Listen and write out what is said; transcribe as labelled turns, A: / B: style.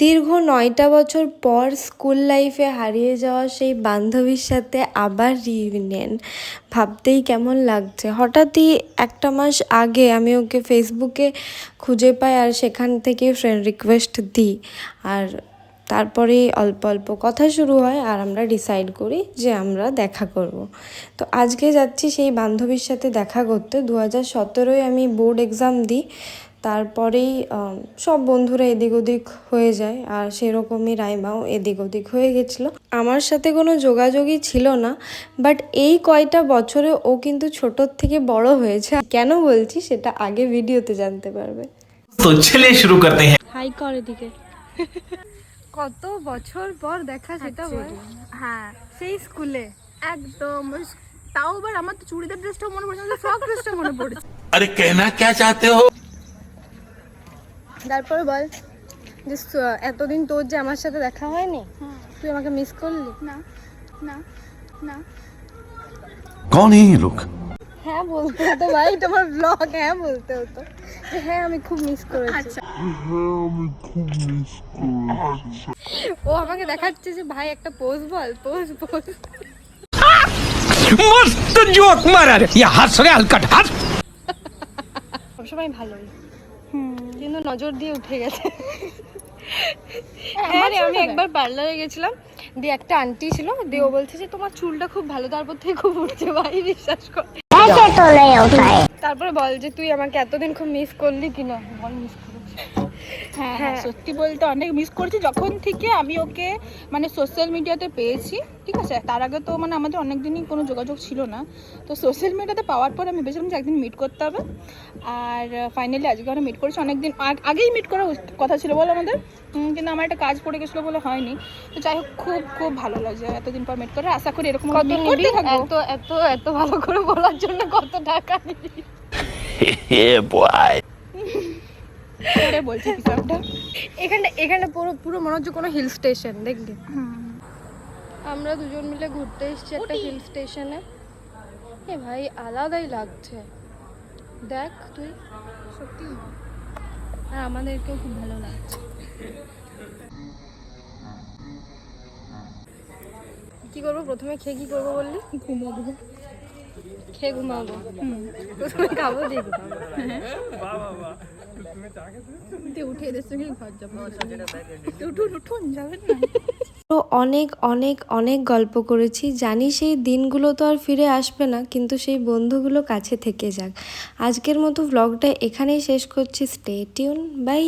A: দীর্ঘ ৯টা বছর পর স্কুল লাইফে হারিয়ে যাওয়া সেই বান্ধবীর সাথে আবার রিইউনিয়ন, ভাবতেই কেমন লাগছে। হঠাৎই একটা মাস আগে আমি ওকে ফেসবুকে খুঁজে পাই আর সেখান থেকে ফ্রেন্ড রিকোয়েস্ট দিই, আর তারপরেই অল্প অল্প কথা শুরু হয় আর আমরা ডিসাইড করি যে আমরা দেখা করব। তো আজকে যাচ্ছি সেই বান্ধবীর সাথে দেখা করতে। 2017-য় আমি বোর্ড এক্সাম দিই, তারপরেই সব বন্ধুরা এদিক ওদিক হয়ে যায়, আর সেরকমই রাইমাও এদিক ওদিক হয়ে গেছিলো। আমার সাথে কোনো যোগাযোগই ছিল না, বাট এই কয়টা বছরে ও কিন্তু ছোটোর থেকে বড় হয়েছে। কেন বলছি সেটা আগে ভিডিওতে জানতে পারবে।
B: তো চলিয়ে শুরু করতে হ্যাঁ।
A: হাই কর এদিকে। কত বছর পর দেখা সেটা বল।
C: হ্যাঁ
A: সেই স্কুলে
C: একদম, তাও আবার আমার তো চুড়িদার ড্রেসটাও মনে পড়ছে, ফ্রক ড্রেসটা মনে পড়ছে।
B: আরে कहना क्या चाहते हो?
A: তারপরে বল যে এতদিন তোর যে আমার সাথে দেখা হয়নি, তুই আমাকে মিস করলি?
C: না না না,
D: कौन है ये लोग?
A: হ্যাঁ বলতে হতো ভাই, তোমার ব্লগ হ্যাঁ বলতে হতো যে হ্যাঁ আমি খুব মিস করেছি।
C: আচ্ছা
A: ও আমাকে দেখাচ্ছে যে ভাই একটা পোজ বল, পোজ পোজ।
E: मस्त जोक मारा रे, ये हंस रे हलकट हंस।
A: সবসময় ভালোই, কিন্তু নজর দিয়ে উঠে গেছে। হ্যাঁ রে, আমি একবার পার্লারে গেছিলাম, দিয়ে একটা আন্টি ছিল, দিয়ে ও বলছে যে তোমার চুলটা খুব ভালো, তারপর থেকে খুব উঠছে। ভাই বিশ্বাস কর। তারপরে বল যে তুই আমাকে এতদিন খুব মিস করলি কিনা, বল মিস করেছি।
C: হ্যাঁ হ্যাঁ, সত্যি বলতে অনেক মিস করছি। যখন থেকে আমি ওকে মানে সোশ্যাল মিডিয়াতে পেয়েছি, ঠিক আছে, তার আগে তো মানে আমাদের অনেক দিনই কোনো যোগাযোগ ছিল না। তো সোশ্যাল মিডিয়াতে পাওয়ার পর আমি ভেবেছিলাম যে একদিন মিট করতে হবে, আর ফাইনালি আজকে আমরা মিট করেছি। অনেক দিন আগেই মিট করার কথা ছিল বলো আমাদের, কিন্তু আমার একটা কাজ পড়ে গেছিলো বলে হয়নি। তো যাই হোক, খুব খুব ভালো লাগছে এতদিন পর মিট করে। আশা করি এরকম
A: কত
C: meet
A: নিবি?
C: করতে থাকবো।
A: এত এত এত ভালো করে বলার জন্য কত টাকা নিবি?
C: করে বলছি হিসাবটা।
A: এখানটা এখানটা পুরো পুরো মনে হচ্ছে কোনো হিল স্টেশন, দেখলি? আমরা দুজন মিলে ঘুরতে এসেছি একটা হিল স্টেশনে। এ ভাই আলাদাই লাগছে, দেখ তুই।
C: সত্যি
A: আর আমাদেরকেও খুব ভালো লাগছে। কি করবো প্রথমে? খেয়ে কি করবো বললি?
C: ঘুমাবো।
A: খেয়ে ঘুমাবো? প্রথমে খাবো দিয়ে ঘুমাবো।
C: উঠে এদের সঙ্গে ঘর যাবো। উঠুন উঠুন, যাবেন না?
A: তো অনেক অনেক অনেক গল্প করেছি, জানি সেই দিনগুলো তো আর ফিরে আসবে না, কিন্তু সেই বন্ধুগুলো কাছে থেকে যাক। আজকের মতো ব্লগটা এখানেই শেষ করছি। Stay tune, by.